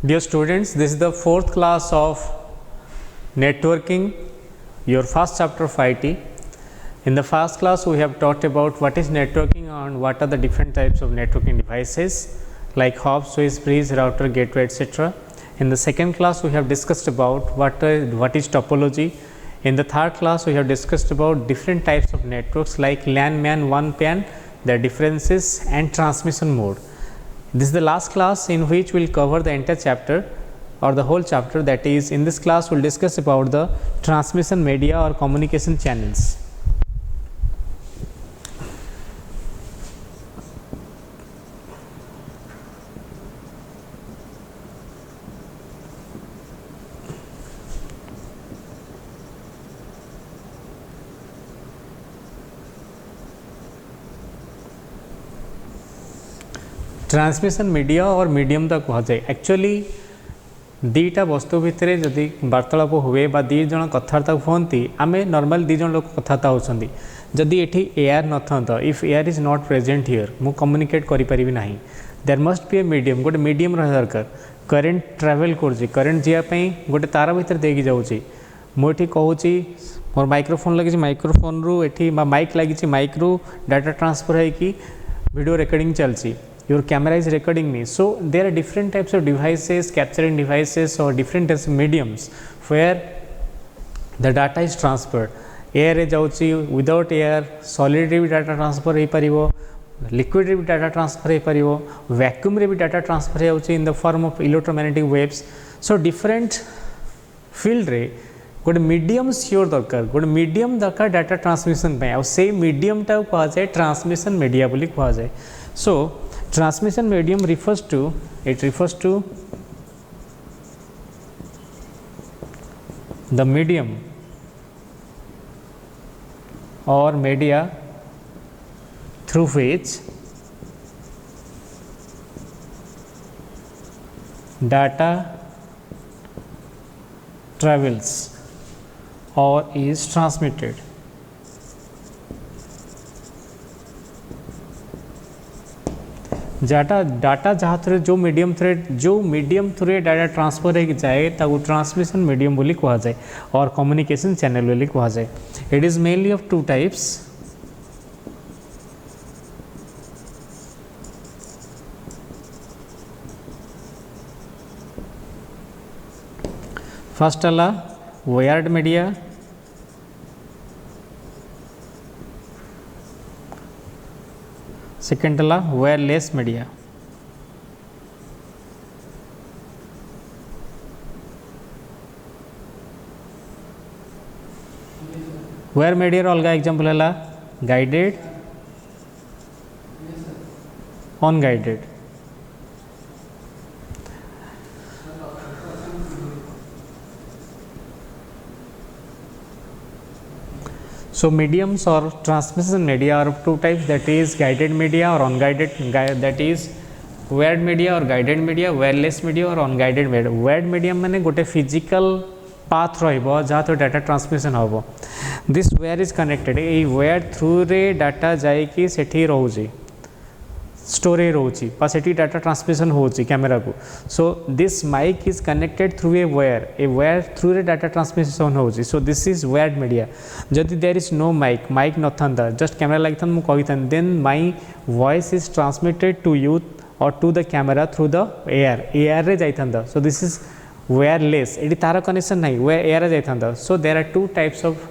Dear students, this is the fourth class of networking, your first chapter of IT. In the first class, we have talked about what is networking and what are the different types of networking devices like hop, switch, bridge, router, gateway, etc. In the second class, we have discussed about what is topology. In the third class, we have discussed about different types of networks like LAN, MAN, WAN, PAN, their differences and transmission mode. This is the last class in which we will cover the entire chapter or the whole chapter. That is, in this class we will discuss about the transmission media or communication channels. Transmission media और medium तक कह जाए actually दीटा वस्तु भितर जदि वार्तालाप हुए बा दी जन कथबार्ता हमें आम नॉर्मल दी जन लोक कथबार्ता होती जदि ये एयर न था if air is not present here मु कम्युनिकेट करि ना there must be a medium गोटे मीडियम रहा दरकार करेन्ट ट्रावेल करंट जावाई गोटे तार भितर देकी जाऊँगी मुझे कहूँ मोर माइक्रोफोन लगी माइक्रोफोन रु एठी माइक लगी माइक रु डाटा ट्रांसफर होगी वीडियो रिकॉर्डिंग चलती your camera is recording me. So there are different types of devices, capturing devices or different types of mediums where the data is transferred. Air रे जाउची without air solid रे भी data transfer हो परिवो liquid रे भी data transfer हो परिवो vacuum रे भी data transfer होउची in the form of electromagnetic waves. So different field रे गोटे मीडियम सियोर दरकार गोटे मीडियम दरकार डाटा ट्रांसमिशन पे से मीडियम टा कह जाए ट्रांसमिशन मीडिया बोली कह जाए. सो transmission medium refers to the medium or media through which data travels or is transmitted. Data जहाँ थ्रू जो मीडियम थ्रू डाटा ट्रांसफर हो जाए ताकू ट्रांसमिशन मीडियम बोली कह जाए और कम्युनिकेशन चैनल बोली कह जाए. It is mainly of two types. First है वायर्ड मीडिया, सेकेंड है वायरलेस मीडिया. वायर मीडिया अलग एग्जांपल है guided, unguided. So mediums or transmission media are of two types, that is guided media or unguided, that is wired media or guided media, wireless media or unguided media. Wired medium माने गोटे physical path रहिबो जहाँ तो data transmission होबो. This wire is connected, ए wire through रे data जाए कि सेठी रहउची स्टोरेज रोची बा सेठी डाटा ट्रांसमिशन होची कैमरा को. So this mic is connected through a wire through रे डाटा ट्रांसमिशन होची. So this is wired media. जदि देयर इज नो माइक न था जस्ट कैमरा लगी था मु कही था then my voice is transmitted to you और to the camera through the air रे जाइथा. So this is wireless. ये तार कनेक्शन नहीं एयर रे जाइथा. So there are two types of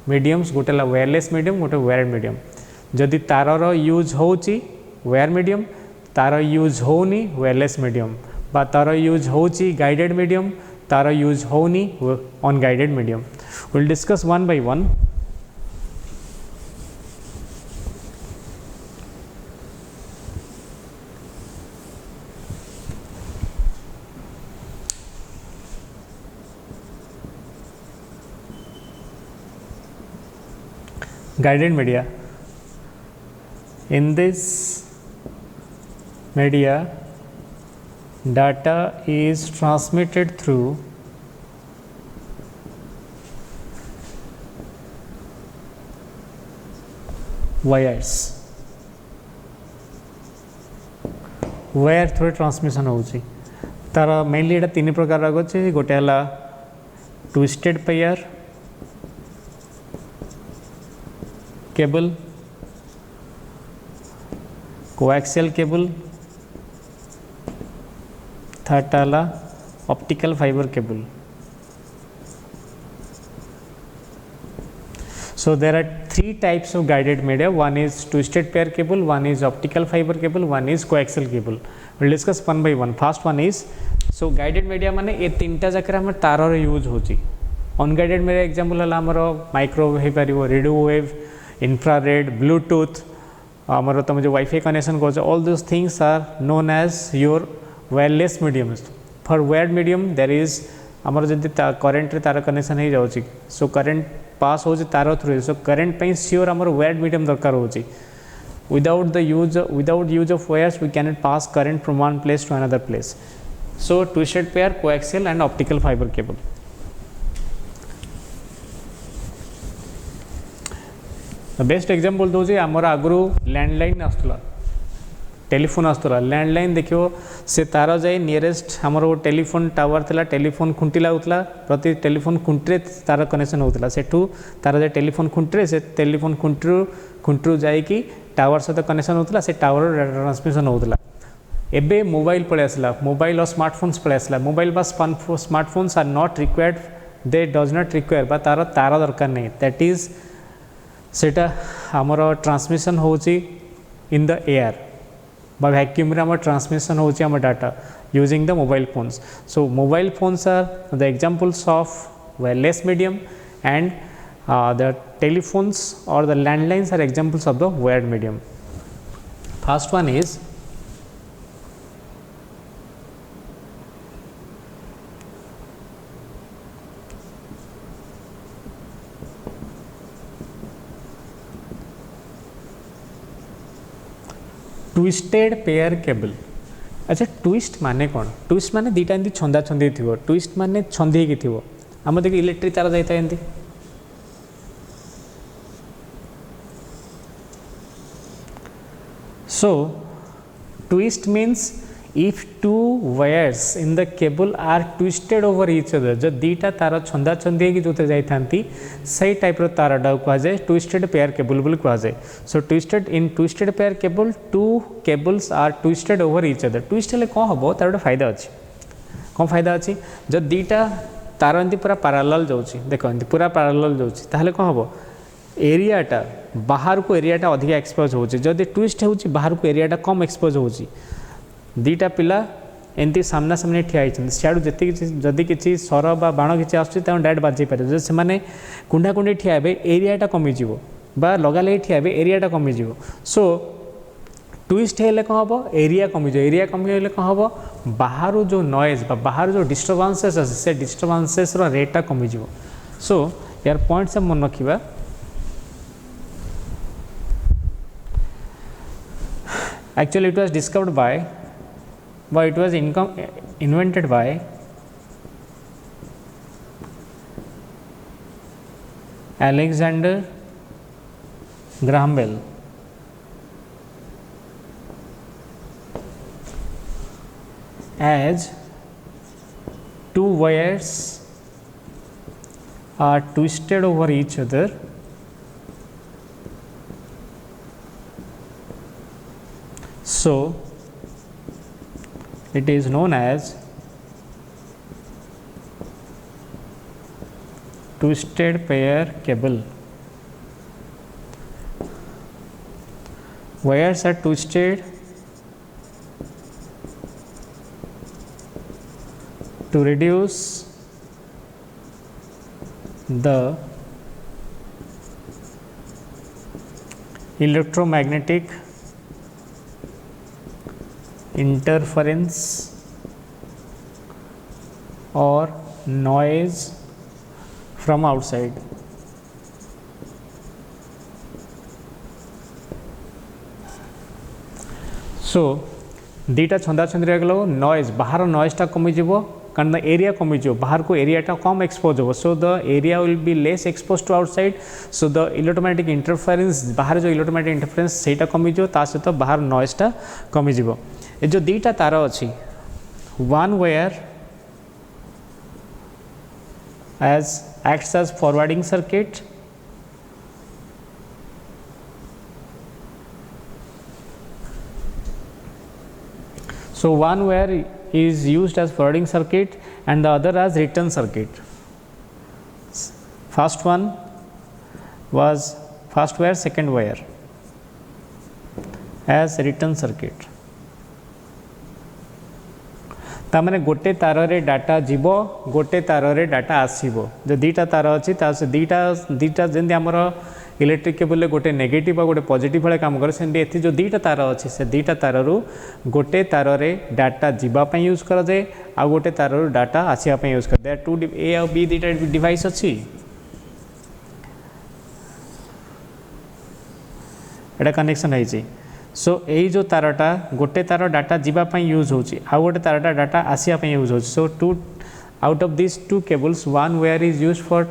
mediums, गोटे वायरलेस मीडियम गोटे वायर्ड मीडियम. जदि तार यूज होची वायर मीडियम, तार यूज होनी वायरलेस मीडियम, बा तार यूज होची गाइडेड मीडियम, तार यूज होनी unguided medium. Will discuss one by one. Guided media. In this media, data is transmitted through wires. Wire through transmission होची तार मेनली एटा तीन प्रकार अच्छे गोटे है twisted pair cable coaxial cable third है optical fibre cable. So there are three types of guided media. One is twisted pair cable, one is optical fiber cable, one is coaxial cable. We'll discuss one by one. First one is so guided media माने ये तीनटा जाकर हम तार रे use होची. Unguided media example है हमर माइक्रोवेव पारिबो, रेडियो वेव, इंफ्रारेड, ब्लूटूथ, हमर तुम जो वाईफाई कनेक्शन को all those things are known as your wireless mediums. For wired medium there is हमर जदी करंट रे तार कनेक्शन हो जाउची. So current पास हो तार थ्रू. सो करेन्ट सियोर आमर वायर्ड मीडियम दरकार हो. Without use of wires we cannot pass current from one place to another place. So twisted pair coaxial and optical fibre cable. Best example दूसरी आमर आगु landline आसला टेलीफोन आसला. Landline देखो से तार जाए नियरेस्ट आमर टेलीफोन टावर थिला. टेलीफोन खुंटी लागुला. प्रति टेलीफोन खुंटी तार कनेक्शन होता. सेठू तार जाए टेलीफोन खुंटी से टेलीफोन खुंटी जाकि टावर सहित कनेक्शन होता. से टावर ट्रांसमिशन होता. एबे मोबाइल पलि आसला. मोबाइल और स्मार्टफोन्स पलि आसला. मोबाइल बा smartphones are not required. They does not require बा तार तार दरकार नहीं. दैट इज सेटा आमर ट्रांसमिशन होची इन द एयर बा वैक्यूम रे आमर ट्रांसमिशन होची आमर data using the mobile phones. So mobile phones are the examples of wireless medium and the telephones or the landlines are examples of the wired medium. First one is twisted pair cable. अच्छा twist माने कौन? Twist माने दीटा एंती छंदा छंदी थी. Twist माने छंदी की थी. आम देख इलेक्ट्रिक तार जाता है. So twist means if two wires in the cable are twisted over each other. जो दीटा तार छंदा छंदी की जोते जाई थांती सही टाइप रो तार डा को जाए ट्विस्टेड पेयर केबल बोल को जाए. So twisted pair cable two cables are twisted over each other. Twist हेले कोन हबो तार गोटे फायदा अछि. कोन फायदा अछि? जो दीटा तार एंती पूरा पैरेलल जाउछि. देखो एंती पूरा पैरेलल जाउछि ताहले कोन हबो एरियाटा बाहर को एरियाटा अधिक एक्सपोज होची. जदि ट्विस्ट होची बाहर को एरियाटा कम एक्सपोज होची. दीटा पिला एंती सामना सामने ठिया होइछन. सियाडू जति जदि किछि सर बा बाण किछि आछी त डायरेक्ट बाजी पारे. जे से माने कुंडा कुंडी ठिया हेबे एरियाटा कमी जिवो बा लगा ले ठिया हेबे एरियाटा कमी जिवो. सो ट्विस्ट हेले कोन हबो एरिया कमी जो. एरिया कमी हेले कोन हबो बाहर जो नॉइज बा बाहर जो डिस्टर्बेंसेस আছে से डिस्टर्बेंसेस रो रेटटा कमी जिवो. सो यार पॉइंट सब मन रखिबा. Actually it was discovered by it was invented by Alexander Graham Bell. As two wires are twisted over each other, so it is known as twisted pair cable. Wires are twisted to reduce the electromagnetic interference or noise from outside. So दीटा छंदा छंदी गलो noise बाहर नॉइजटा कमी जीवो कारण area कमी जीवो. बाहर को एरियाटा कम एक्सपोज हो. So the area will be less expose to outside. So the electromagnetic interference बाहर जो इलेक्ट्रोमैग्नेटिक इंटरफेरेंस सेटा कमी जीवो. ता सहित बाहर नॉइजटा कमी जीवो. ए जो दीटा तार अच्छी one wire acts as forwarding circuit, so one wire is used as forwarding circuit and the other as return circuit. First one was first wire, second wire as return circuit. तामने गोटे तार रे डाटा जीवो, गोटे तार रे data आसीबो। जो दीटा तार अछि ता से दीटा जेंति हमर इलेक्ट्रिक केबल रे गोटे नेगेटिव और गोटे पॉजिटिव वाले काम करे, सेंति एथि जो दीटा तार अछि से दीटा तार रु गोटे तार रे डाटा जीवा पय यूज करा जाय आ गोटे तार रु डाटा आसीया पय यूज कर दे। टू ए और बी दीटा डिवाइस अछि, एटा कनेक्शन है जी। सो यही जो तारटा गोटे तार डाटा जीवाई यूज होची, आउ गोटे तारटा डाटा आसिया पे यूज होची। So two out of this two cables one wire is use for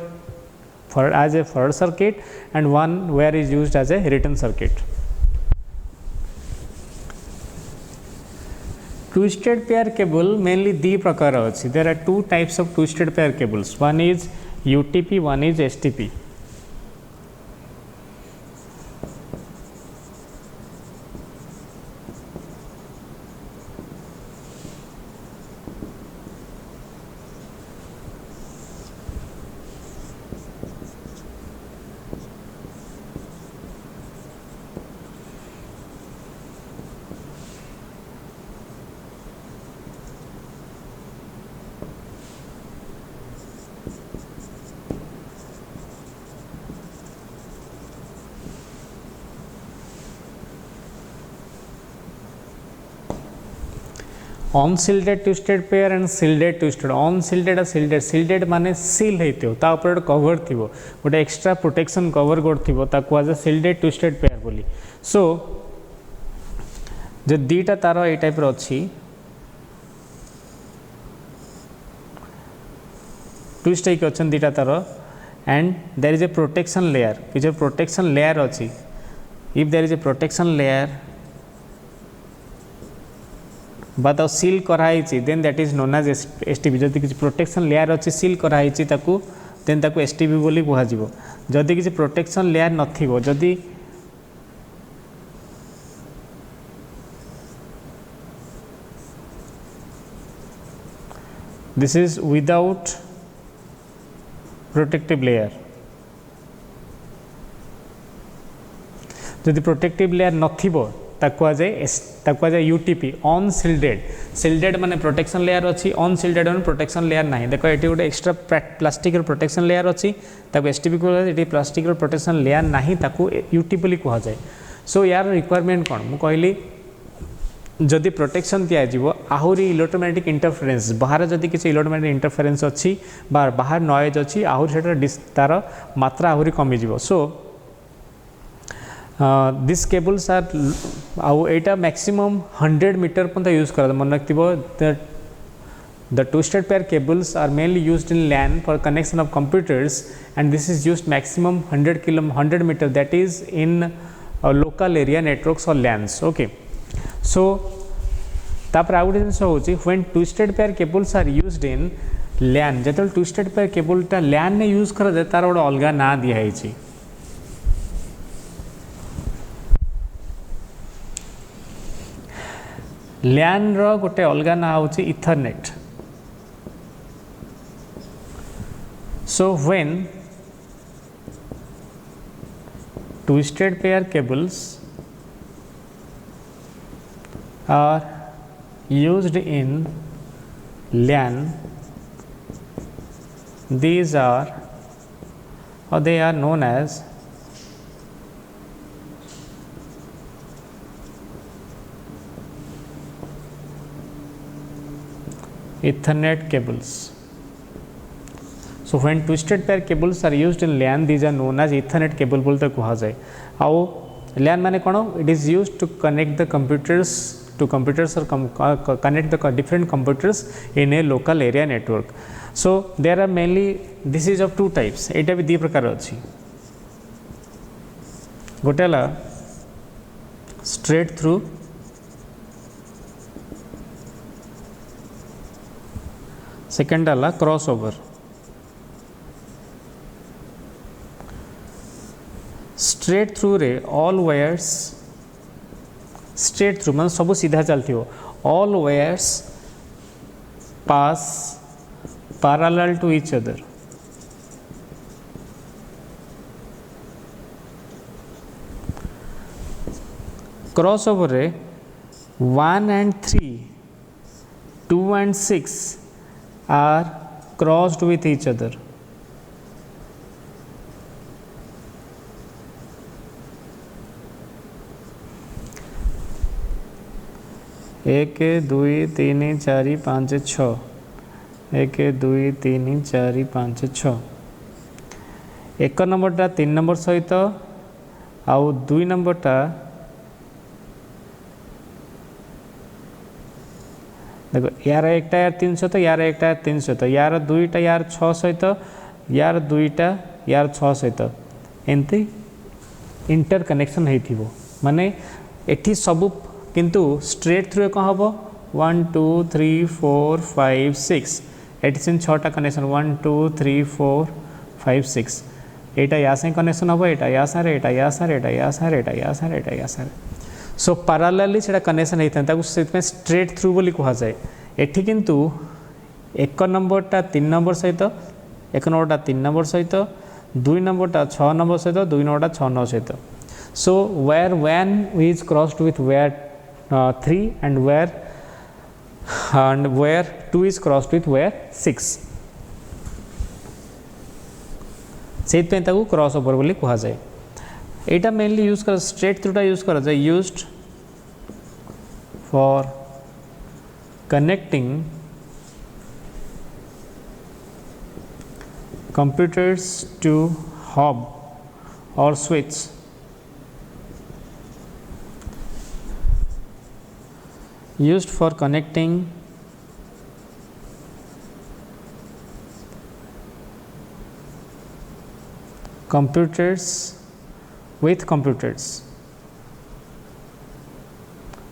as a forward circuit and one wire is use as a return circuit. Twisted pair cable mainly दी प्रकार अच्छी। There are two types of twisted pair cables, one is UTP, one is STP. Unshielded twisted pair and shielded twisted. Unshielded shielded, shielded माने सील होइतो ता ऊपर cover थिबो, गोटे एक्स्ट्रा प्रोटेक्शन कवर कोड थिबो, ता कुआ जे सिल्डेड ट्विस्टेड पेयर बोली। सो जे दीटा तार ए टाइप रो अछि, ट्विस्ट होइक अछन दीटा तार and there is a protection layer. कि जो प्रोटेक्शन लेयर अछि, if there is a protection layer but the seal कराई then that is known as STP। जदि किसी प्रोटेक्शन लेयर अच्छी सील कराई ताकू then ताकू STP बोली कुहा जिवो। जदि किसी प्रोटेक्शन लेयर नथिबो, जदि this is without protective layer, जदि प्रोटेक्टिव लेयर नथिबो ताकू जाए यूटीपी अनसिल्डेड। सिल्डेड माने प्रोटेक्शन लेयर अच्छी, अनसिल्डेड माने प्रोटेक्शन लेयर नहीं। देखो ये गोटे एक्स्ट्रा प्लास्टिक प्रोटेक्शन लेयर अच्छी, ताकू एसटीपी को प्लास्टिक प्रोटेक्शन लेयर नहीं, ताकू यूटीपी कह जाए। सो यार रिक्वायरमेंट कौन मु कहली, जदि प्रोटेक्शन दिज्व आहरी इलेक्ट्रोमैग्नेटिक इंटरफेरेंस बाहर, जदि किसी इलेक्ट्रोमैग्नेटिक इंटरफेरेंस अच्छी बाहर नॉइज अच्छी, आहरी तार मात्रा आहरी कमिजिव। सो दिस केबल्स आर आउ एटा मैक्सिमम 100 मीटर पर्यंत यूज कर मन रखिबो। The twisted pair cables are mainly used in LAN for connection of computers and this is used maximum 100 metre, that is in local area networks और LANs। Okay, so तापर आउ जिन होची when twisted pair cables are used in LAN, जेतल twisted pair केबलटा LAN ने use कर दे तार गोटे अलग ना दिया है। LAN रो गोटे अलग ना होची Ethernet. So when twisted pair cables are used in LAN, these are or they are known as Ethernet cables. So when twisted pair cables are used in LAN, these are known as Ethernet cable बोलते कहा जाए। आओ LAN माने कौन? It is used to connect the computers to computers or connect the different computers in a local area network. So there are mainly, this is of two types, एटा भी दी प्रकार अच्छी। गोटेला straight through second है cross over. Straight through रे all wires, straight through मतलब सब सीधा चलती हो, all wires pass parallel to each other। Crossover रे 1 and 3, 2 and 6 are crossed with each other। एक दुई तीन चारि पाँच छ, एक दुई तीन चारि पाँच छ, एक नंबरटा 3 नंबर सहित आउ 2 नंबरटा देखो यार एकटा यार 3 सहित, यार एकटा यार 3 सहित, यार दुईटा यार 6 सहित, यार दुईटा यार 6 सहित, एमती इंटर कनेक्शन होइथिबो माने एठी सबु किंतु स्ट्रेट थ्रू कौन हम 1 2 3 4 5 6 एटी से 6टा कनेक्शन 1 2 3 4 5 6 एटा या से कनेक्शन हम, एटा या सारे, एटा या सारे, एटा या सारे, एटा या सारे, एटा या सारे। सो पैरेलली सेटा कनेक्शन होता है से स्ट्रेट थ्रू बोली कह जाए। एठी किंतु एक नंबरटा 3 नंबर सहित, एक नंबरटा 3 नंबर सहित, 2 नंबरटा 6 नंबर सहित, 2 नंबरटा 6 नंबर सहित। So where 1 is crossed with where 3 and where 2 is crossed with where 6 से क्रॉस ओवर बोली कह जाए। एटा मेनली यूज कर स्ट्रेट थ्रूटा यूज करा जाए used for connecting computers to hub or switch, used for connecting computers with computers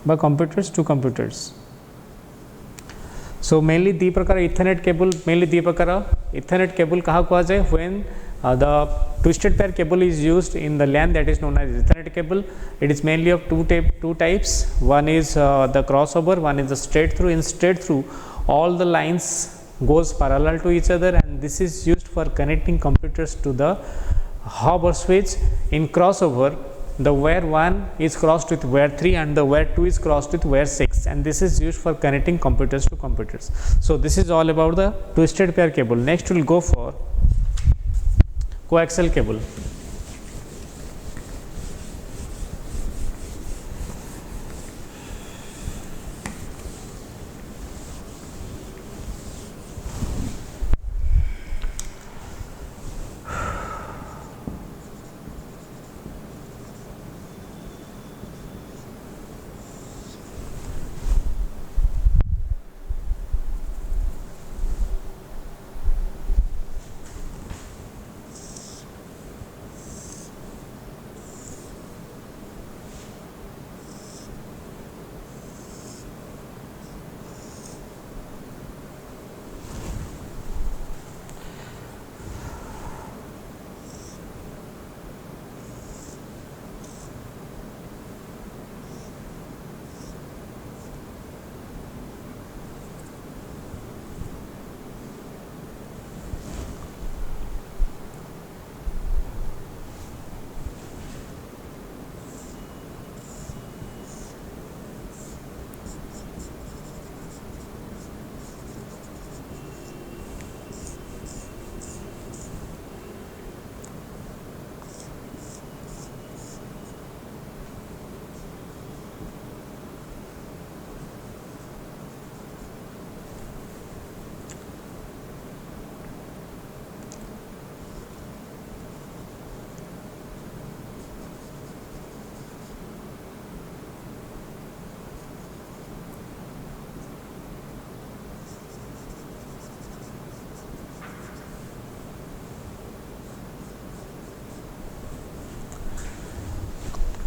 by computers to computers। So mainly दी प्रकार Ethernet cable, mainly दी प्रकार इथरनेट केबल कहा कहा जाए when the twisted pair cable is used in the LAN, that is known as Ethernet cable। It is mainly of two types, one is the crossover, one is the straight through। In straight through all the lines goes parallel to each other and this is used for connecting computers to the hub or switch। In crossover the wire 1 is crossed with wire 3 and the wire 2 is crossed with wire 6 and this is used for connecting computers to computers। So this is all about the twisted pair cable। Next we will go for coaxial cable।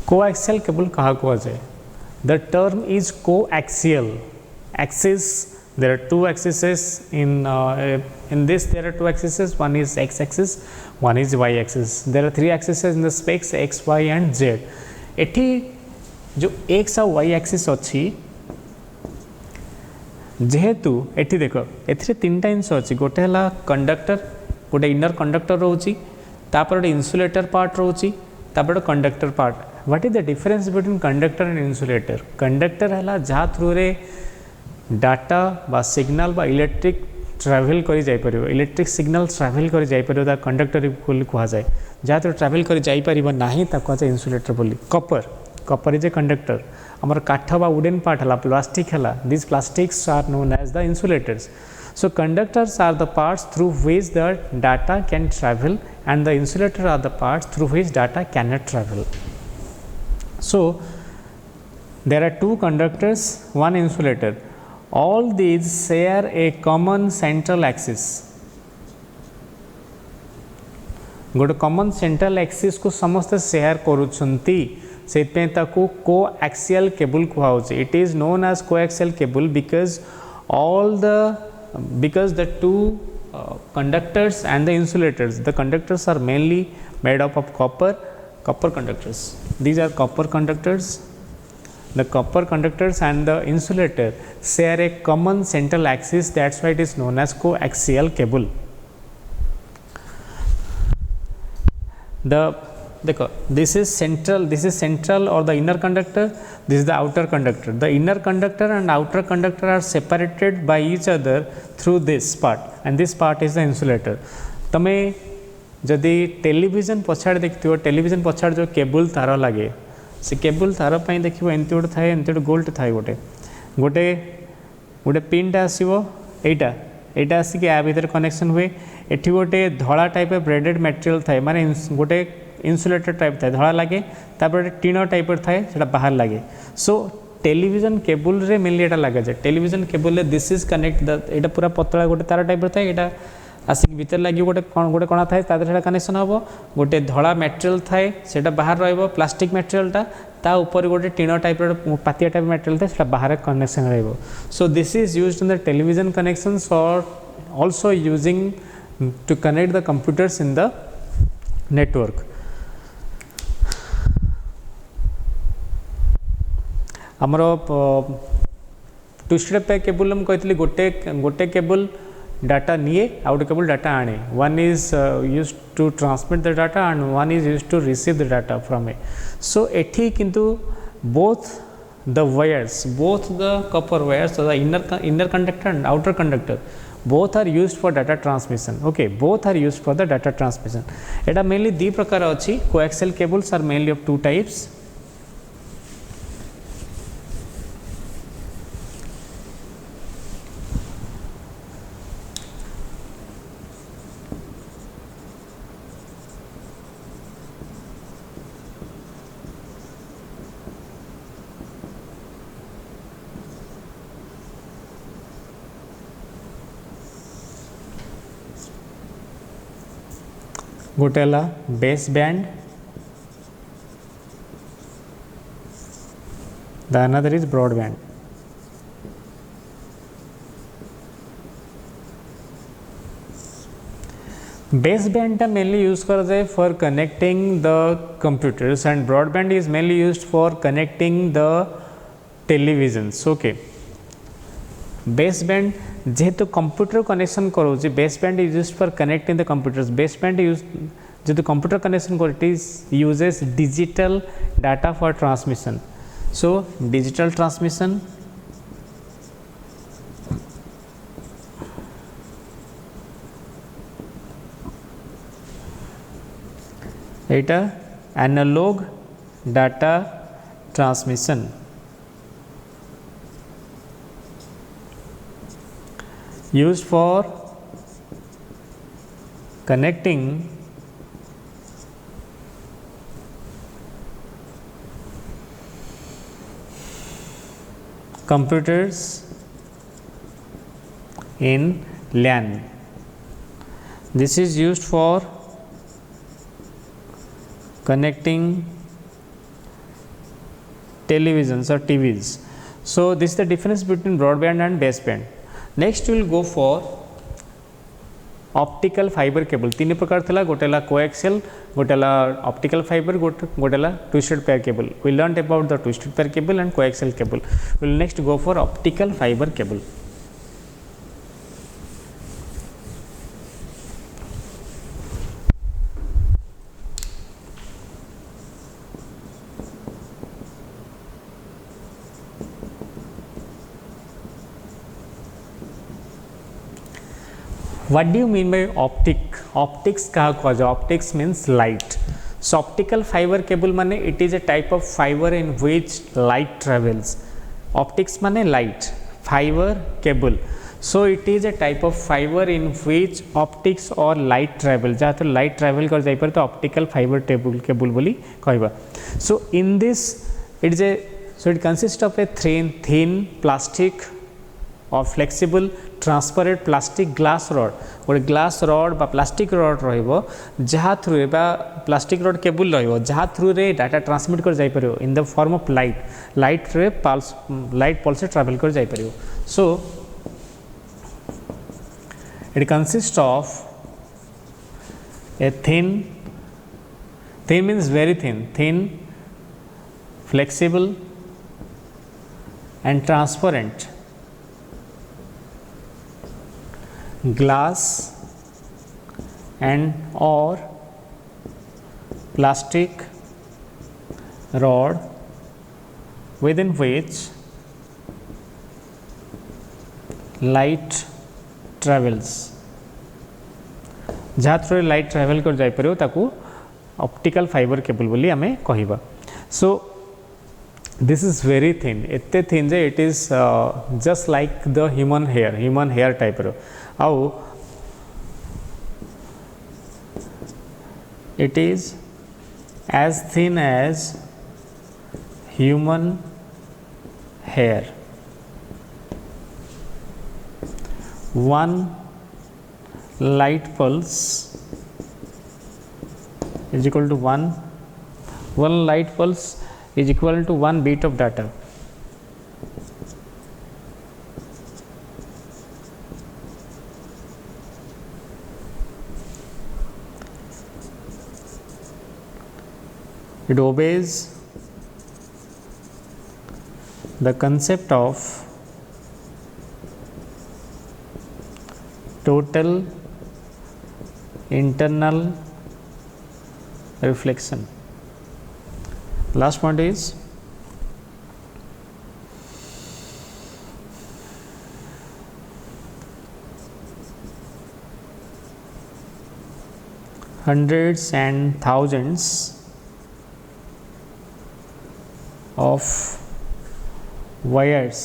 coaxial cable कहा कहा जाए। The term is coaxial, axis There are two axes in this. There are two axes. One is x axis, one is y axis. There are three axes in the specs x, y, and z. एठी जो x और y axis अच्छी जेहेतु एठी देखो एथिरे तीनटा जिनिस अच्छी गोटे है कंडक्टर गोटे इनर कंडक्टर रोची तापर गोटे इन्सुलेटर पार्ट रोची तापर गोटे conductor part. What is the difference between conductor and insulator? Conductor है जहाँ थ्रू रे डाटा बा सिग्नल बा इलेक्ट्रिक ट्रावेल करी जाई परिबो. इलेक्ट्रिक सिग्नल ट्रावेल करी जाई परिबो ता कंडक्टर बोली कहा जाए. जहाँ थ्रू ट्रावेल करी जाई परिबो नाही ता कहा जाए इन्सुलेटर बोली. Kapoor is a conductor. आमर काठ बा वुडन पार्ट है प्लास्टिक है this plastics are known as the insulators. So conductors are the parts through which the data can travel and the insulator are the parts through which data cannot travel. So there are two conductors, one insulator. All these share a common central axis. गोटे common central axis को समस्त share करुछंती सेतपे ताकू coaxial cable कुहाउची. It is known as coaxial cable because the two conductors and the insulators, the conductors are mainly made up of copper conductors. These are copper conductors. The copper conductors and the insulator share a common central axis. That's why it is known as coaxial cable. This is central or the inner conductor. This is the outer conductor. The inner conductor and outer conductor are separated by each other through this part, and this part is the insulator. तमे जदि television पछाड़ देखियो television पछाड़ जो cable तार लगे से cable तार पई देखियो एंती गोटे थाए एंती गोटे गोल्ड थाए गोटे पिनटा आसीबो एटा आसी के आ भीतर कनेक्शन हुए. एठी गोटे धड़ा टाइप ऑफ ब्रेडेड मटेरियल थाए माने गोटे इन्सुलेटर टाइप थाए धड़ा लगे तापर टीन टाइप थाए सेटा बाहर लगे. सो टेलीविजन केबल रे मेनली एटा लगे जाए. टेलीविजन केबल रे दिस इज कनेक्ट द एटा पूरा पतला गोटे तार टाइप थाए एटा आसिक भीतर लगे गोटे कणा थाए तादर सेटा कनेक्शन हबो. गोटे धड़ा मटेरियल थाए सेटा बाहर रहइबो प्लास्टिक मटेरियलटा ता ऊपर गोटे टीन टाइप पातिया टाइप मटेरियल थाए सेटा बाहर कनेक्शन रहइबो. So this is used in the television connections और also using to connect the computers in the network. आमर टू स्टेप केबल हम कहते गोटे केबल डाटा निए आउट केबल डाटा आने. One is use to transmit the data and one is use to receive the data from a. So एठी किंतु both the wires both the copper wires the inner conductor and outer conductor both are used for data transmission. Okay, both are used for the data transmission. Etah mainly दी प्रकार अच्छी. coaxial cables are mainly of two types. गोटे baseband the another is broadband. Baseband टा mainly use कर जाए for connecting the computers and broadband is mainly used for connecting the televisions. Okay, baseband जेहेतु computer connection करोची baseband is used for connecting the computers. Baseband use जेहेतु computer connection कर it is uses digital data for transmission. So digital transmission एटा analogue data transmission used for connecting computers in LAN. This is used for connecting televisions or TVs. So this is the difference between broadband and baseband. Next will go for optical fibre cable. तीन प्रकार थिला, गोटेला coaxial, गोटेला optical fibre, गोटेला twisted pair cable. We learn about the twisted pair cable and coaxial cable. Will next go for optical fibre cable. What do you mean by optic? Optics कहा कहा जाए? Optics means light. So optical fiber cable माने it is a type of fiber in which light travels. Optics माने light, fiber cable. So it is a type of fiber in which optics or light travel. जहाँ तो light travel कर जाए पर तो optical fiber cable बोली कहबा. So in this it consists of a thin plastic or flexible transparent plastic glass rod, गोटे glass rod बा प्लास्टिक रड रहिबो जहाँ थ्रू बा प्लास्टिक रड केबल रहिबो जहाँ थ्रू रे डाटा ट्रांसमिट कर जाई परियो in the form of light रे लाइट पल्स से ट्रैवल कर जाई परियो. So it consist of a thin means very thin flexible and transparent glass and or plastic rod within which light travels. जहाँ through light travel कर जाई परियो ताकू ऑप्टिकल फाइबर केबल बोली आमे कहिबा. So this is very thin, एते thin जे it is just like the human hair type रो. आउ it is as thin as human hair. One light pulse is equal to one light pulse is equal to 1 bit of data. It obeys the concept of total internal reflection. Last point is hundreds and thousands of wires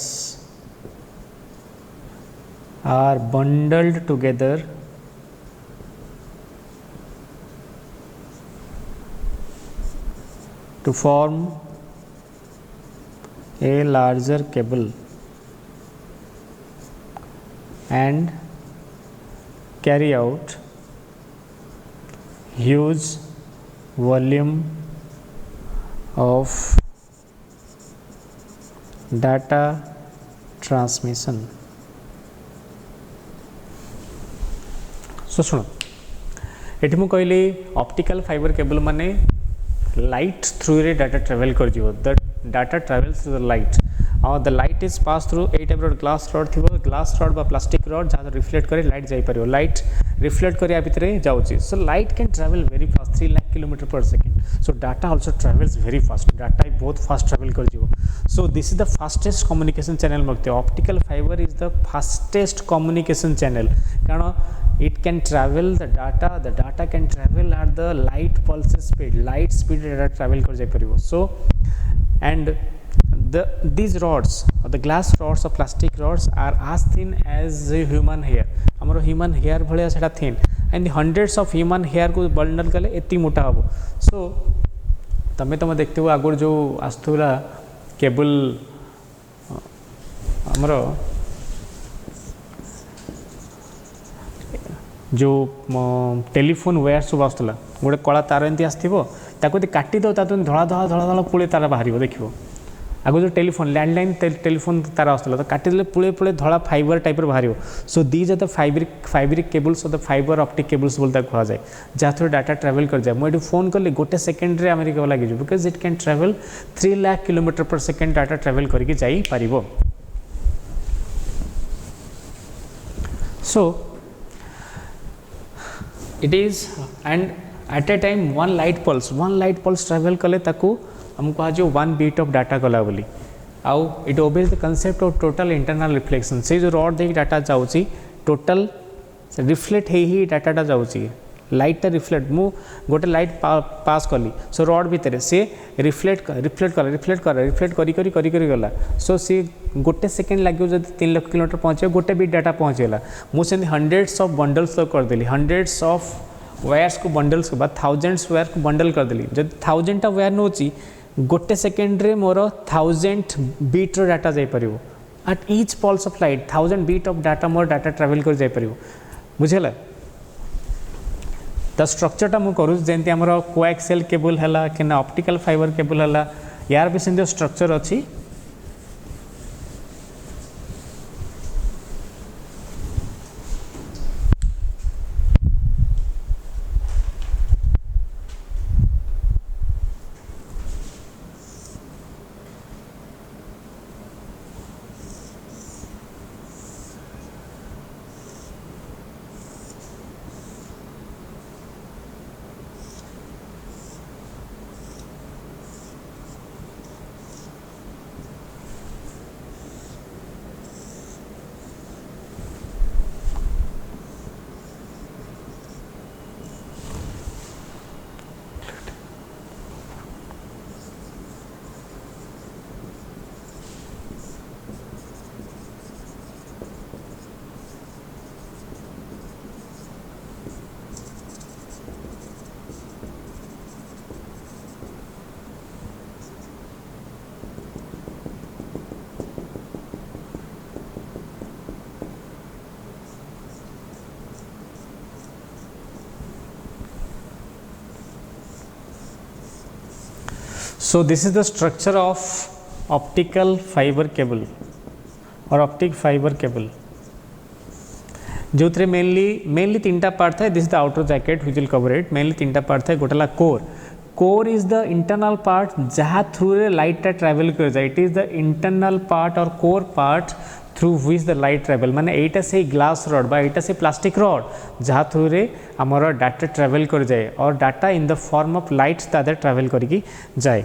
are bundled together to form a larger cable and carry out huge volume of data transmission. सो सुनो ये मुझे कहली optical fibre cable माने light through रे data travel कर जीवो. The data travels through the light और the light is pass through a type glass rod थी, ग्लास रड बा प्लास्टिक रड जहाँ रिफ्लेक्ट करे लाइट जाई परियो. लाइट रिफ्लेक्ट करिया भितर जाउची. So light can travel very fast 3 lakh kilometre per second. So data also travels very fast. Data बहुत फास्ट ट्रैवल कर जीवो. So this is the fastest communication channel मगते. Optical fiber is the fastest communication channel कारण it can travel the data can travel at the light pulse speed data travel कर जाई परियो. So and these rods or the glass rods or plastic rods are as thin as human hair. हमरो human hair भलिया सेटा thin and the hundreds of human hair को bundle कले एती मोटा हबो. So तमे देखते हो आगुर जो आस्तुला केबल आमर जो टेलीफोन वायर सब आसला गोटे कला तार एमती आसो ताको काटिद धड़ा धड़ा धड़ा धड़ा पुले तार बाहर देखो आगो जो टेलीफोन लैंडलाइन टेलीफोन तार आसला तो काटिदेले पुले पुले धला फाइबर टाइप बाहर। So these are the fibric cables और द फाइबर ऑप्टिक केबल्स बोलता कह जाए जहाँ थ्रू डाटा ट्रैवल कर जाए। मुझे फोन कली गोटे सेकेंड रे अमेरिका लगे because it can travel 3 lakh kilometre per second data travel करके जाई परिबो। So it is and at a time one light pulse travel कले ताकू हमको कहा जो 1 बीट ऑफ डाटा गला बोली आउ it obeys the concept of total internal reflection से जो रड दे डाटा जाउची टोटल रिफ्लेक्ट ही डाटाटा जाउची लाइटा रिफ्लेक्ट मु गोटे लाइट पास कली सो रड भितर से रिफ्लेक्ट करी गला। सो सी गोटे सेकेंड लगे जब 3 लाख किलोमीटर पहुँचे गोटे बीट डाटा पहुँचेगा मुझे हंड्रेड्स ऑफ बंडल्स तो करदेली हंड्रेड्स ऑफ वायर्स को बंडल्स को थाउजेंड्स वायर को बंडल करदेली जब 1000टा वायर नौची गोटे सेकेंड रे मोर 1000 बीट रो डाटा जाई परिवो at each pulse of light 1000 bit of data more data travel कर जाई परिवो बुझेला। द स्ट्रक्चरटा मु करू जेंति हमर कोएक्सियल केबल हला कि ना ऑप्टिकल फाइबर केबल हला यार भी सेंति स्ट्रक्चर अछि। So this is the structure of optical fiber cable or optic fiber cable जो थे मेनली 3टा पार्ट था। This is the outer jacket which will cover it. Mainly 3टा पार्ट था। गोटेला core is the internal part जहाँ through रे light travel कर जाए। It is the internal part और core part through which the light travel माने एटा से ग्लास रड बा एटा से प्लास्टिक रड जहाँ थ्रू रे हमर डाटा ट्रैवल कर जाए और data in the form of lights Tadar travel करके जाए।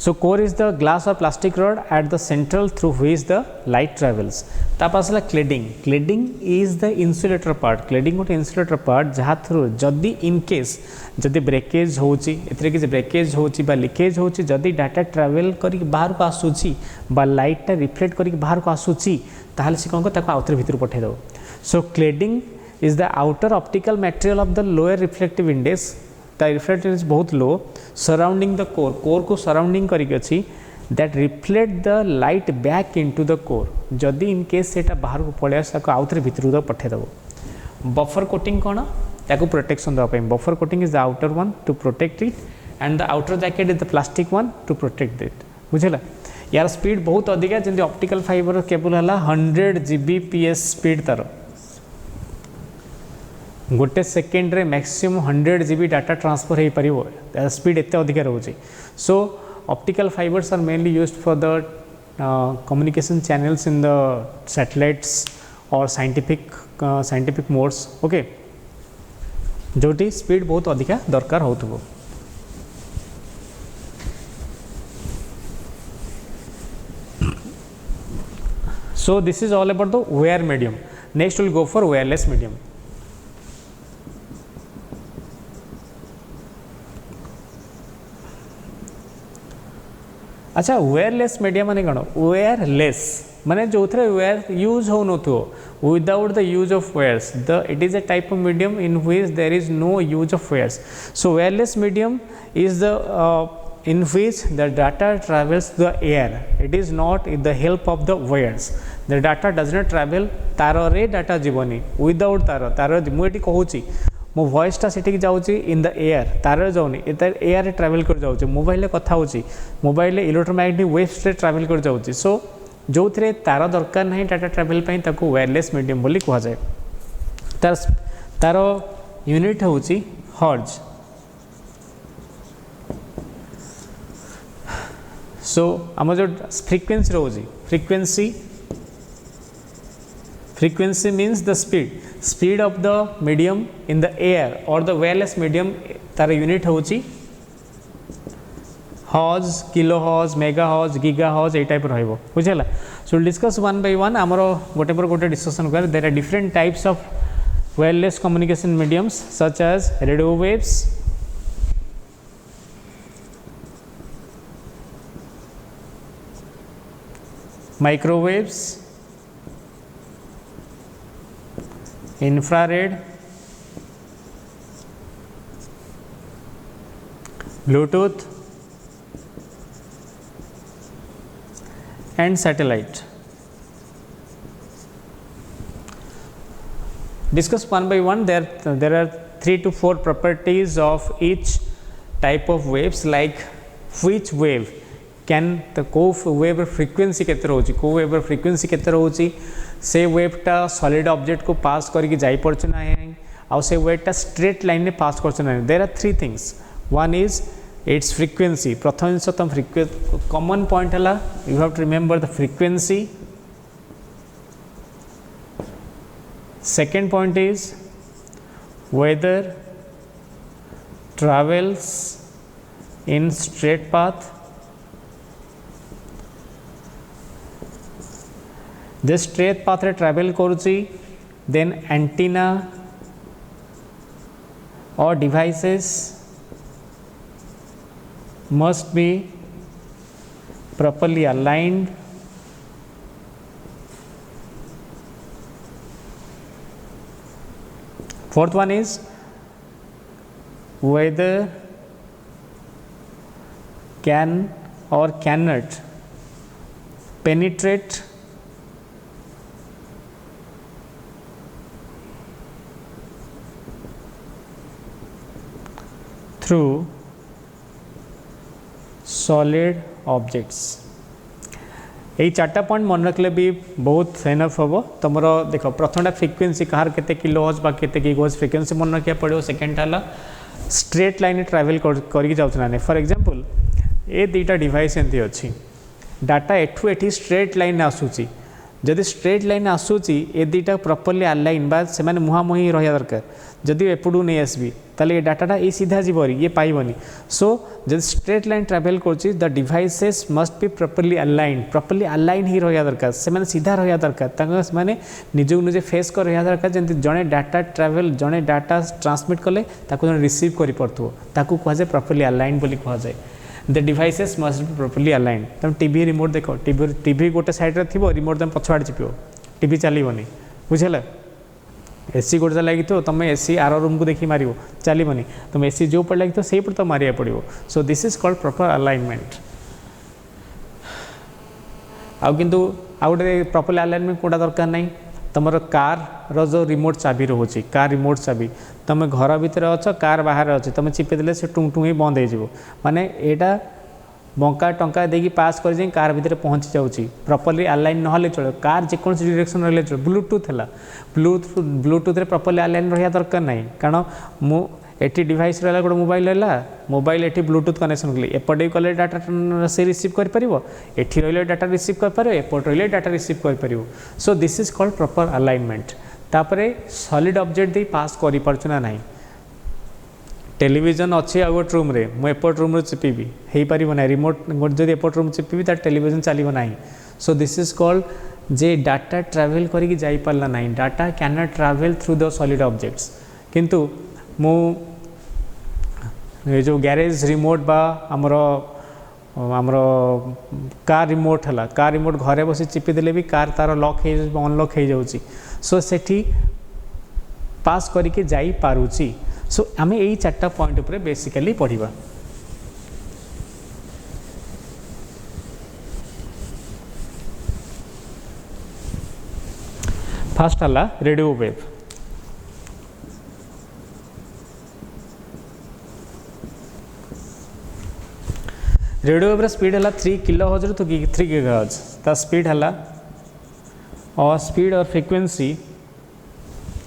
So core is the glass or plastic rod at the central through which the light travels. तापासला cladding is the insulator part. cladding गोटे insulator part जहाँ through जदि in case जदि breakage होची एतरे किसी breakage होची बा लीकेज होची जदि डाटा ट्रैवल करी बाहर को आसुची बा लाइट टा रिफ्लेक्ट करी बाहर को आसुची ताहले से कोन को ताको आउटर भीतर पठे दो। So cladding is the outer optical material of the lower reflective index. The reflective index बहुत low surrounding the core को surrounding करिक अछि that reflect the light back into the core. जदि in case सेटा बाहर को पळे आसा को आउटर भीतर दो पठे दबो। बफर कोटिंग कोन ताको प्रोटेक्शन दो पे। Buffer coating is the outer one two protect it and the outer jacket is the plastic one two protect it. बुझला यार स्पीड बहुत अधिक है जेंति ऑप्टिकल फाइबर केबल हला 100 Gbps स्पीड तार गोटे सेकेंड रे मैक्सिमम 100 GB डाटा ट्रांसफर हो पार स्पीड एत अधिक रोचे। So optical fibres are mainly used for the communication channels in the satellites और साइंटिफिक मोड्स ओके जोटी स्पीड बहुत अधिक दरकार हो। So this is all about the wire medium. Next we'll go for wireless medium. अच्छा wireless media माने कौन wireless माने जो थे वायर यूज हो without the use of wires the it is a type of medium in which there is no use of wires. So wireless medium is the in which the data travels the air. It is not with the help of the wires. The data does not travel तार रे data जीवनी without तार मुझे कहूँ मो वॉइसटा सेठी जाऊँगी इन the air तार जाऊनी air travel कर जाऊँगी मोबाइल कथा होची मोबाइल इलेक्ट्रोमैग्नेटिक वेव्स रे ट्रावेल कर जाऊँगी सो जो थे तार दरकार नहीं डाटा ट्रावेल ताको वायरलेस मीडियम बोली कह जाए तार यूनिट होची हर्ज सो आम जो फ्रिक्वेंसी रोजी frequency means the speed of the medium in the air और द वायरलेस मीडियम तार यूनिट होची हॉज किलो हॉज मेगा हॉज गीगा हॉज ये टाइप रहिबो बुझला सो डिस्कस वन बाय वन आमर गोटे पर गोटे डिस्कशन कर there are different types of wireless communication mediums such as radio waves, microwaves, infrared, Bluetooth and satellite. Discuss one by one. There are 3 to 4 properties of each type of waves, like which wave can the wave frequency केते रोची को wave frequency केते रोची से wave टा solid object को pass करके जाई पड़छ ना है और से wave टा straight line ने pass करछ ना. There are 3 things. One is its frequency. प्रथम सतम frequency common point हला you have to remember the frequency. Second point is whether travels in straight path. This straight path रे travel करुची then antenna or devices must be properly aligned. Fourth one is whether can or cannot penetrate through solid objects. यही 4टा point मन रखले भी बहुत enough हम तुम देख प्रथमटा फ्रिक्वेंसी कहार केते किलो हज बा केते गीगाहर्ट्ज फ्रिक्वेंसी मन रखा पड़ो. सेकेंडटा है स्ट्रेट लाइन ट्रावेल करके जाऊँ फॉर एग्जांपल ये 2टा डिवाइस एमती अच्छी डाटा एठू एठी स्ट्रेट लाइन आसूची जदि स्ट्रेट लाइन आसूची ए 2टा प्रॉपर्ली अलाइन बा से माने मुहांमुही रहा दरकार जदि एपटू नहीं आसबी ताले ये डाटाटा ये सीधा जीवरी ये पाइबनी. सो जब स्ट्रेट लाइन ट्रावेल करछि the devices must be properly align ही रहा दरकार से माने सीधा रहा दरकार माने निजक निजे फेस कर रहा दरकार जंती जणे डाटा ट्रावेल जणे डाटा ट्रांसमिट कले ताको जणे रिसीव करि परथो ताको कह जाय प्रॉपर्ली अलाइन बोली कह जाय. The devices must be properly align. तुम टीवी रिमोट देख टीवी गोटे साइड रे थिबो रिमोट तुम पछवाड़ चिपियो टीवी चलबनी बुझला. एसी गोटे लगी तो तुम एसी आर रूम को देखी मार चलबनी तुम एसी जो पड़ लगी से तो मारिया पड़ो. सो this is called proper alignment. आउ किंतु आउ गोटे प्रॉपर्ली अलाइनमेंट कोटा दरकार नहीं तुम कार रो रिमोट चाबी रोचे कार रिमोट चाबी तुम घर भितर अच्छ कार बाहर अच्छे तुम चिपिदेले से टुंग टुंग ही बंद हो माने एटा बंका टंका देकी पास कर जाए कार भितर पहुँची जाऊँगी प्रॉपर्ली अलाइन ना चलो कार जेकोसी डायरेक्शन रही चलो. ब्लूटूथ है ब्लूटूथ प्रॉपर्ली अलाइन रहा दरकार नहीं कारण मु एटी डिवाइस रहा गोटे मोबाइल एटी ब्लूटूथ कनेक्शन कले एपटे कले डाटा से रिसीव कर एटी रही डाटा रिसीव कर एपट रही डाटा रिसीव कर. सो this is called proper alignment. तापरे सॉलिड ऑब्जेक्ट दे पास करि परछु ना नहीं टेलीविजन अच्छे आ गोटे रूम रे मु एपट रूम चिपिबी हो पार ना रिमोट जब एपट रूम चिपिबी तार टेलीविजन चलो ना. सो this is called J data travel करके जाई पारला ना data can not travel through the solid objects. किंतु मु ये जो गैरेज रिमोट बा आमर कार रिमोट है कार रिमोट घरे बस चिपिदेले भी कार तार लॉक हो अनलॉक हो जाऊँगी. सो सेठी पास करके जाई पारुची. सो आम यही 4टा पॉइंट उपर बेसिकली पढ़ा. फर्स्ट है radio wave. Radio wave speed है 3 किलोहर्ट्ज टू 3 गीगाहर्ट्ज ता स्पीड है और स्पीड और फ्रीक्वेंसी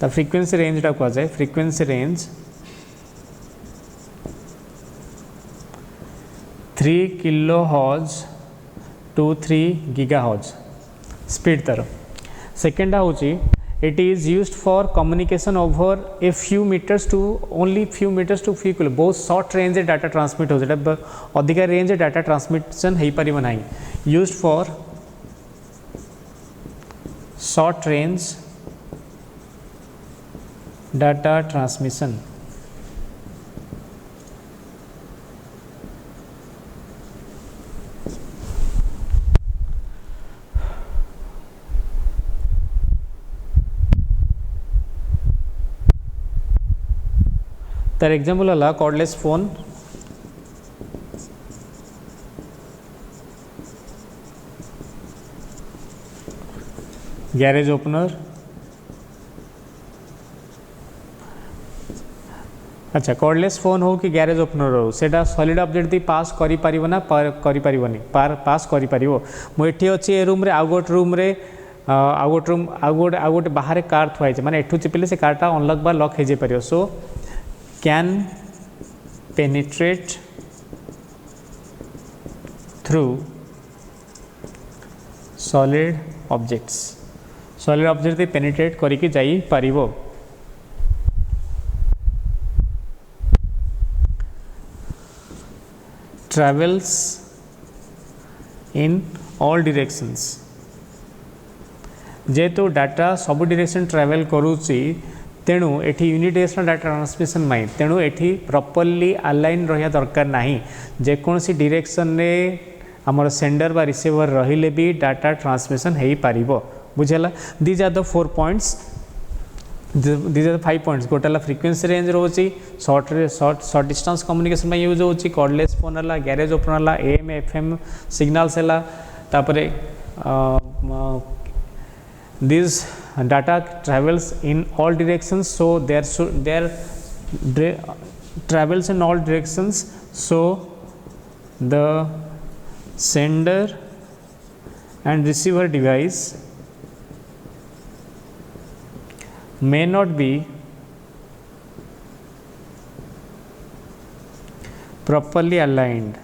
ता फ्रीक्वेंसी रेंज टा कह जाए frequency range 3 kilohertz to 3 gigahertz speed तार सेकेंड हूँ it is used for communication over a few meters to only few meters to few kilo बहुत short range डाटा ट्रांसमिट हो जाता अधिक रेंज डाटा ट्रांसमिशन हो पार ना used for short range data transmission तार example है cordless phone garage opener अच्छा cordless phone हो कि गैरेज ओपनर हो सेटा सॉलिड ऑब्जेक्ट दी पास करि परिबो ना करि परिबोनी पास करि परिबो मु एठी अछि ए रूम रे आउ गोट रूम रे आउ गोटे बाहर कार थुआई माने एठू चिपिले से कारटा अनलॉक बा लॉक हे जे परियो सो can penetrate through solid objects penetrate करके जाई परिबो travels in all directions जेतु डाटा सब डायरेक्शन ट्रैवल करूची तेणु एठी यूनिडायरेक्शनल डाटा ट्रांसमिशन माई तेणु एठी प्रॉपर्ली अलाइन रहा दरकार नहीं जेकोसी डायरेक्शन रे हमर सेंडर बा रिसीवर रहिले भी डाटा ट्रांसमिशन हो पारिबो बुझला these are the 4 points these are the 5 points गोटाला फ्रीक्वेंसी रेंज रोची शॉर्ट डिस्टेंस कम्युनिकेशन में यूज होची कॉर्डलेस फोन हला गैरेज ओपन हला एएम एफएम सिग्नल्स हला तापरे this data travels in all directions so there travels in all directions so the sender and receiver device may not be properly aligned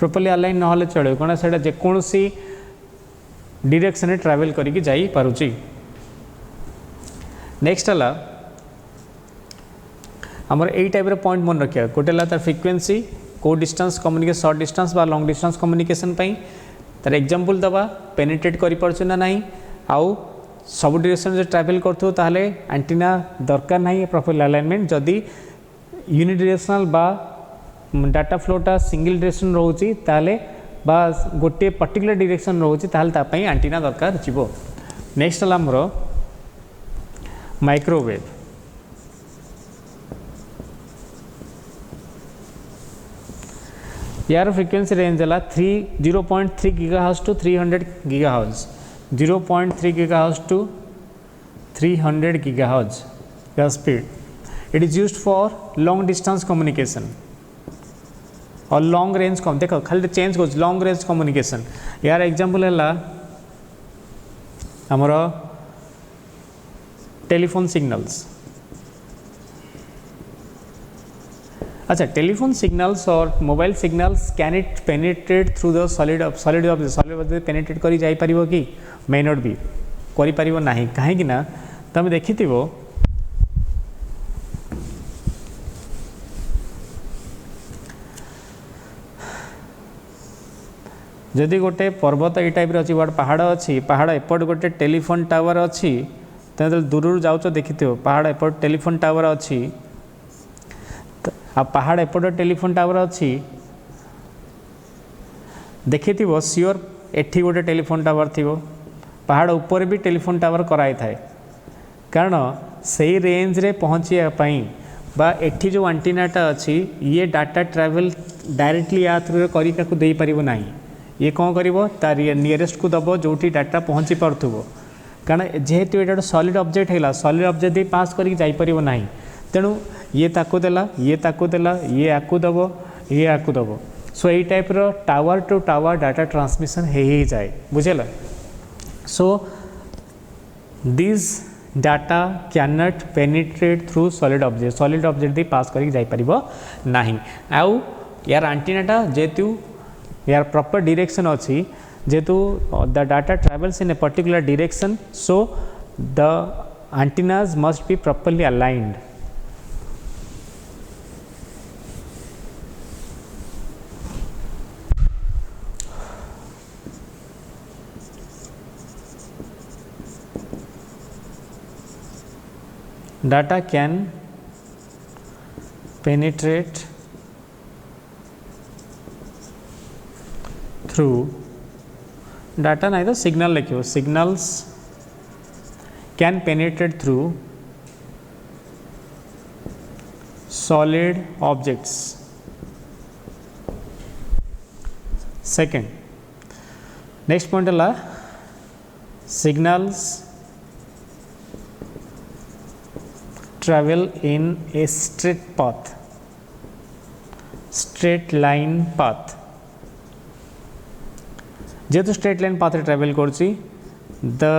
properly align ना चलो कौन से जेकोसी direction travel करके जाई पारुची next है आमर यही टाइप पॉइंट मन रखा गोटे तार फ्रिक्वेंसी को डिस्टेंस कम्युनिकेशन शॉर्ट डिस्टेंस बा लॉन्ग डिस्टेंस कम्युनिकेशन तार एग्जांपल दबा पेनिट्रेट कर पारछु ना नहीं आउ सब डायरेक्शन ट्रैवल करथो ताहले एंटीना दरकार नहीं प्रॉपर्ली अलाइनमेंट जदि यूनिडायरेक्शनल बा डाटा फ्लोटा सिंगल डायरेक्शन रोची ताले बा गोटे पर्टिकुलर डायरेक्शन रोची ताले तापई एंटीना दरकार जीवो नेक्स्ट हला हमरो माइक्रोवेव यार फ्रीक्वेंसी रेंज है 0.3 gigahertz to 300 gigahertz 0.3 gigahertz to 300 gigahertz का speed it is used for long distance communication और लॉन्ग रेंज कम देखो खाली चेंज कर लॉन्ग रेंज कम्युनिकेशन यार एग्जांपल है हमरो टेलीफोन सिग्नल्स अच्छा टेलीफोन सिग्नल्स और mobile signals can it penetrate through the solid penetrate करी जाई परिबो कि मे नॉट बी करी परिबो नाही काहे कि ना तमे देखिथिबो जदि गोटे पर्वत ये टाइप अच्छी बड़ पहाड़ अच्छी पहाड़ एपट गोटे टेलीफोन टावर अच्छी तो दूर जाऊच देखी पहाड़ एपट टेलीफोन टावर अच्छी आ पहाड़ एपट टेलीफोन टावर अच्छी देखी सियोर एठी गोटे टेलीफोन टावर थी पहाड़ ऊपर भी टेलीफोन टावर कराई थाए कारण से रेंज रे पहुँचापी बा एठी जो एंटीनाटा अच्छी ये डाटा ट्रैवल डायरेक्टली या थ्रू कर दे पार ना ये कौन करिवो तार नियरेस्ट को दबो जोटी डाटा पहुँची पार्थुबो कारण जेहेतु ये सॉलिड ऑब्जेक्ट है सॉलिड ऑब्जेक्ट दे पास करके जाई परिबो नाही तेणु ये ताकू देला ये ताकू देला ये आकू दब ये आकू दब सो यही टाइप रो tower to tower data transmission ही जाए बुझेला so this data can not penetrate through solid object दे पास करके जाई परिबो नाही आउ यार एंटीनाटा जेतु यार प्रॉपर डायरेक्शन अच्छी जेतु the data travels in a particular direction so the antennas must be properly aligned data can penetrate through data नहीं तो signal लिखियो signals can penetrate through solid objects. Second, next point है signals travel in a straight path, straight line path. जेहेतु straight line path travel करची the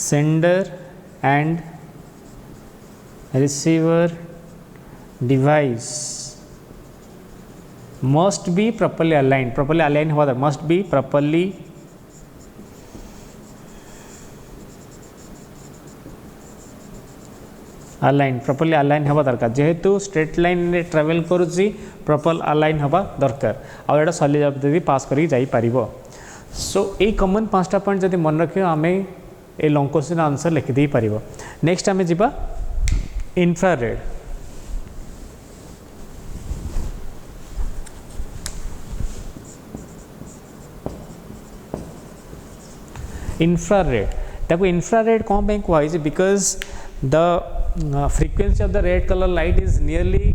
sender and receiver device must be properly aligned होगा must be properly aligned होगा दरकार जेहेतु straight line रे travel करूची proper align होगा दरकार आ एटा सॉलिड ऑब्जेक्ट पास करी जाई परिबो सो ए कॉमन पांचटा पॉइंट जदि मन रखियो आमे ए लॉन्ग क्वेश्चन आंसर लिखि दे पारिबो नेक्स्ट आमे जिबा इंफ्रारेड ताको इंफ्रारेड कौन पे कहै छै because the frequency of the red colour light is nearly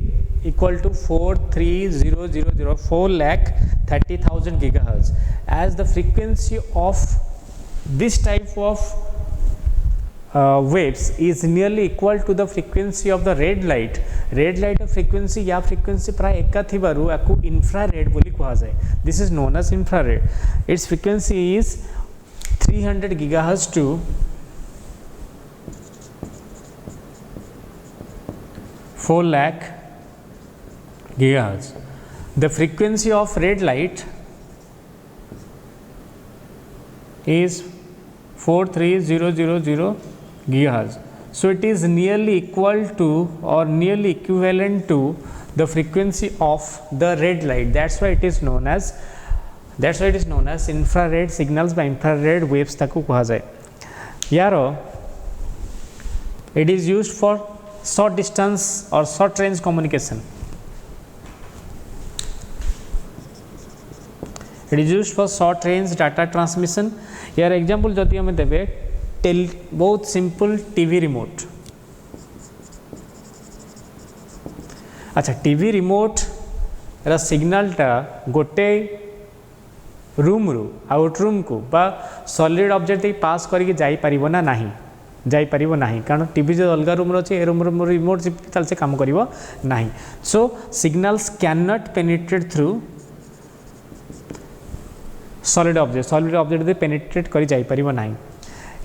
equal to 43000 4,30,000 gigahertz as the frequency of this type of waves is nearly equal to the frequency of the red light frequency या frequency प्राय एका थिबारु याकू infrared बोली कहा जाए this is known as infrared its frequency is 300 gigahertz to 4 lakh gigahertz. The frequency of red light is 43000 gigahertz. So it is nearly equal to or nearly equivalent to the frequency of the red light. That's why it is known as infrared signals by infrared waves ताकू कहा जाए. यारो it is used for short distance or short range communication. It is used for short range data transmission. यार example जदि हमें देबे बहुत simple TV remote. अच्छा टीवी रिमोट रा सिग्नलटा गोटे रूम रु आउट रूम को बा सॉलिड ऑब्जेक्ट पास करके जाई परिबो ना नहीं जाई परिबो नहीं कारण टीवी जो अलग रूम अच्छे ए रूम रिमोट ताल से काम करिवो नहीं. So signals can not penetrate through solid object दे पेनिट्रेट करी जाई परिबो नहीं.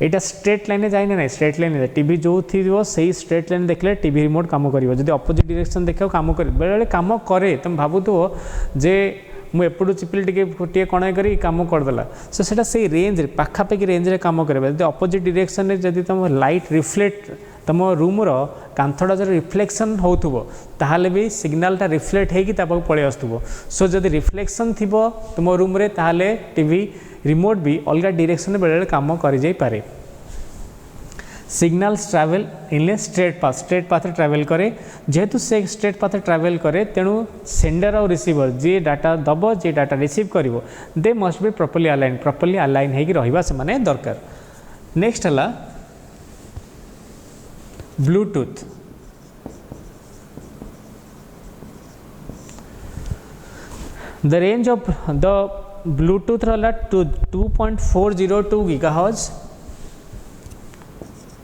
एटा स्ट्रेट लाइन जाए ना स्ट्रेट लाइन टीवी जो थी सही स्ट्रेट लाइन देखले टीवी रिमोट काम करिवो जदि अपोजिट डायरेक्शन देखो काम करे बेले बेले काम करे तुम भाबुथो जे मु एपटू चिपिल टिके गोटे कण करी काम करदेला सो सेटा से रेंज पाखापाखि रेंज रे काम करे जब अपोजिट डायरेक्शन रे जदि तुम लाइट रिफ्लेक्ट तुम रूम रो कांथटा जो रिफ्लेक्शन होथुबो ताहाले भी सिग्नलटा रिफ्लेक्ट हेकी तापाक पळे आस्तुबो. सो जदि रिफ्लेक्शन थिबो तुम रूम रे ताहाले टीवी रिमोट भी अलग डायरेक्शन में बेले काम कर जाई पारे. Signals travel in straight path travel करे जेहेतु से स्ट्रेट पाथ ट्रैवल करे तेणु सेंडर और रिसीवर जी डाटा दब जी डाटा रिसीव करिवो they must be properly align हेकी रहिबा से माने दरकार. नेक्स्ट हला Bluetooth. The range of the Bluetooth रहा 2.402 GHz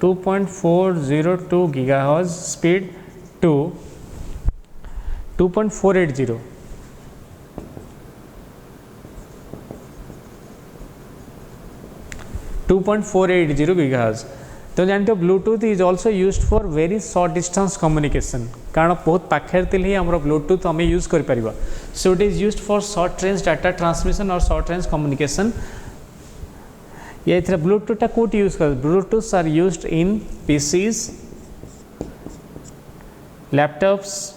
2.402 gigahertz speed to 2.480 2.480 gigahertz। तो जानते हो Bluetooth is also used for very short distance communication, कारण बहुत पाखे ही आम ब्लूटूथ आम यूज कर पारिबा। So it is used for short range data transmission और शॉर्ट रेंज कम्युनिकेशन। ये ब्लूटूथ कौट यूज कर, Bluetooth are used in PCs, laptops,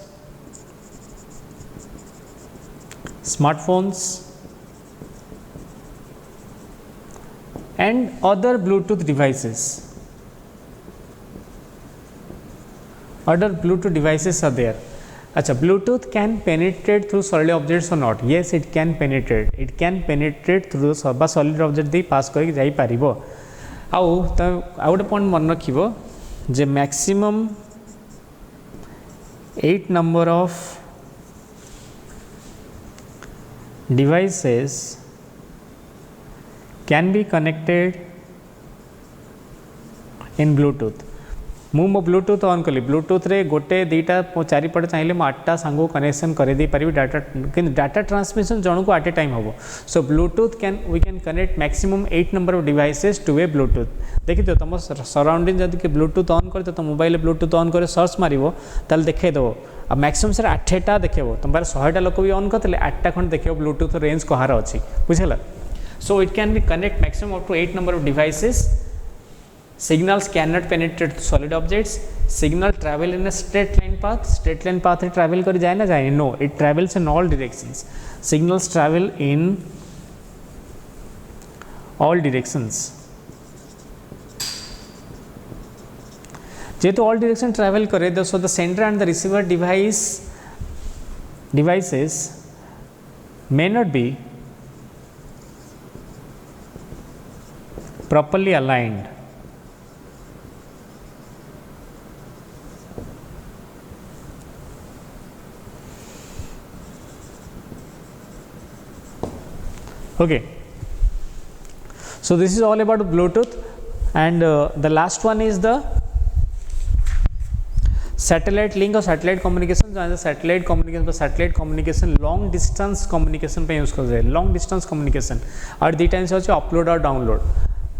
smartphones and other Bluetooth devices. Other Bluetooth devices are there. Acha, Bluetooth can penetrate through solid objects or not? Yes, it can penetrate. It can penetrate through the solid object दे पास करी जाई पारिबो। आउ गोटे point मन रखिबो J maximum 8 number of devices can be connected in Bluetooth। मु मो Bluetooth on कली, Bluetooth रे गोटे दीटा चारिपटे चाहिए मु 8टा सांगो कनेक्शन करे दे पारि डाटा, किंतु डाटा ट्रांसमिशन जन को एट ए टाइम हम। So Bluetooth we can connect maximum 8 number of devices to a Bluetooth. देखी तो तुम सराउंडिंग जब कि ब्लूटूथ ऑन कर तो मोबाइल ब्लूटूथ ऑन कर सर्च मारिबो ताल देखैदेव आ मैक्सिमम सर 8टा देखो तुम पारे 100टा लोक भी ऑन करते 8टा खंड देखो ब्लूटूथ रेंज कहार अच्छी बुझेगा। So it can be connect maximum up to 8 number of devices. Signals cannot penetrate solid objects. Signal travel in a straight line path. Straight line path it travel कर जाए ना जाए? No, it travels in all directions. Signals travel in all directions. जेहेतु all direction travel करे, so the sender and the receiver devices may not be properly aligned. Okay, so this is all about Bluetooth, and the last one is the satellite link or satellite communication। जो satellite communication long distance communication पे use कर long distance communication और दी times अच्छे upload और download.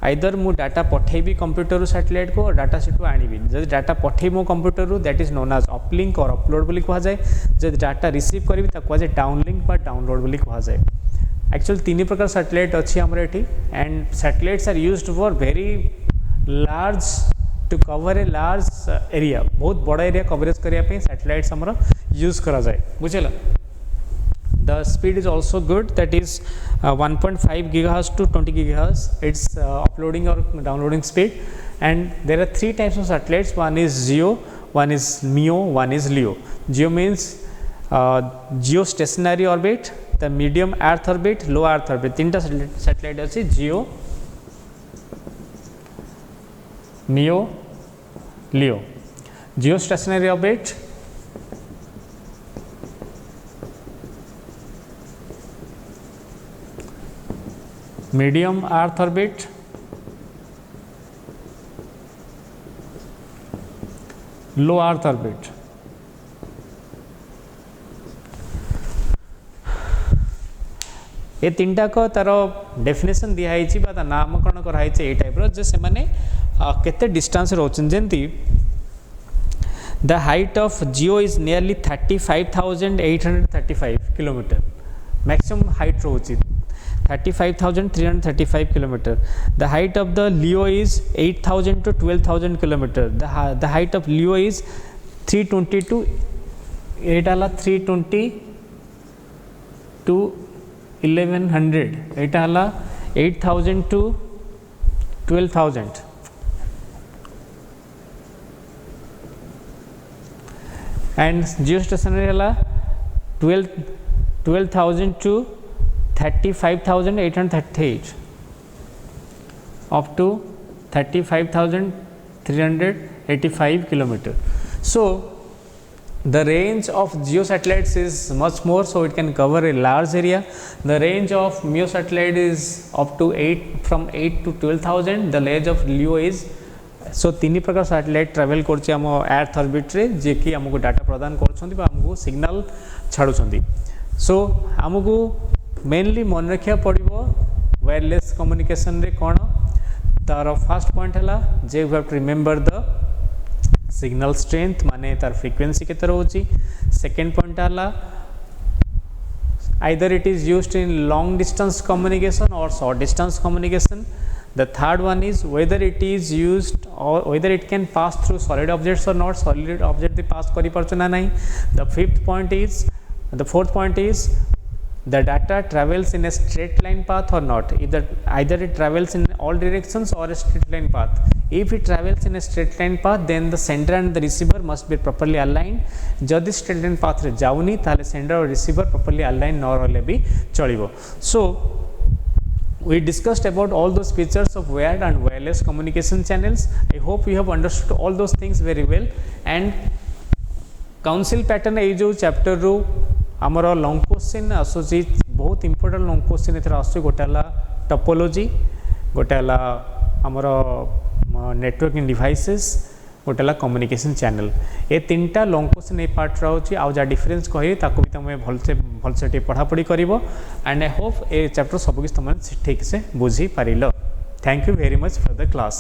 आइदर मु data पठेबी कंप्यूटर सैटेलाइट को और डाटा सीटू आनिबी। जब डाटा पठे मो computer that is known as uplink और अपलोड बोली कहा जाए। जब डाटा रिसीव करी ताको कहा जाए डाउनलिंक बा डाउनलोड बोली कहा जाए। एक्चुअली 3 प्रकार सैटेलाइट अच्छी आमर एठी, and satellites are used for very large to cover a large area, बहुत बड़ा एरिया कवरेज करने सैटेलाइट्स आमर यूज करा जाए बुझेला। The speed is also good, that is 1.5 gigahertz to 20 gigahertz its uploading or downloading speed, and there are 3 types of satellites. One is GEO, one is MEO, one is LEO. GEO means geostationary orbit, the medium earth orbit, low earth orbit। 3टा satellite अच्छी GEO, MEO, LEO। geostationary orbit medium earth orbit, low earth orbit। ये 3टा को तार definition दिखाई बा नामकरण कराई ए type रो जे से माने केते डिस्टेंस रोचन। जेंती the height of geo is nearly 35,835 kilometre, maximum height रोची 35,335 kilometer. The height of the LEO is 8,000 to 12,000 kilometer. The height of LEO is 320 to 320 to 1100. 8,000 to 12,000. And geostationary 12,000 to 35,838 up to 35,385 kilometer. So the range of geo satellites is much more, so it can cover a large area. The range of MEO satellite is up to from 8 to 12,000. The range of LEO is सो तीन प्रकार satellite travel करछि हम earth orbit रे जे कि हमको data प्रदान करछन्ती बा हमको सिग्नल छाड़ुछन्ती सो हमको मेनली मन रखिया पड़िबो वायरलेस कम्युनिकेशन रे कोन तार फर्स्ट पॉइंट हला जे you have to remember the signal strength माने तार फ्रीक्वेंसी केते रहउची सेकंड पॉइंट हला either it is used in long distance communication or short distance communication. The third one is whether it is used or whether it can pass through solid objects or not, solid object they pass kari parchu na nahi. The fourth point is the data travels in a straight line path or not, either it travels in all directions or a straight line path. If it travels in a straight line path, then the sender and the receiver must be properly aligned. जदि straight line path रे जाउनी ताले sender और receiver properly aligned न रहले भी चलिबो. So we discussed about all those features of wired and wireless communication channels. I hope you have understood all those things very well. And council pattern ए जो chapter रो हमर long question आसुची बहुत important long question एथरा आसुची गोटाला topology गोटाला हमर networking devices गोटाला communication channel ए तीनटा लॉन्ग क्वेश्चन ए पार्ट रहउची आ जा डिफरेंस कहि ताको भी तमे भलसे टे पढ़ा पढ़ी करिवो एंड आई होप ए चैप्टर सब किछ तमे ठीक से बुझी पारिलो. Thank you very much for the class.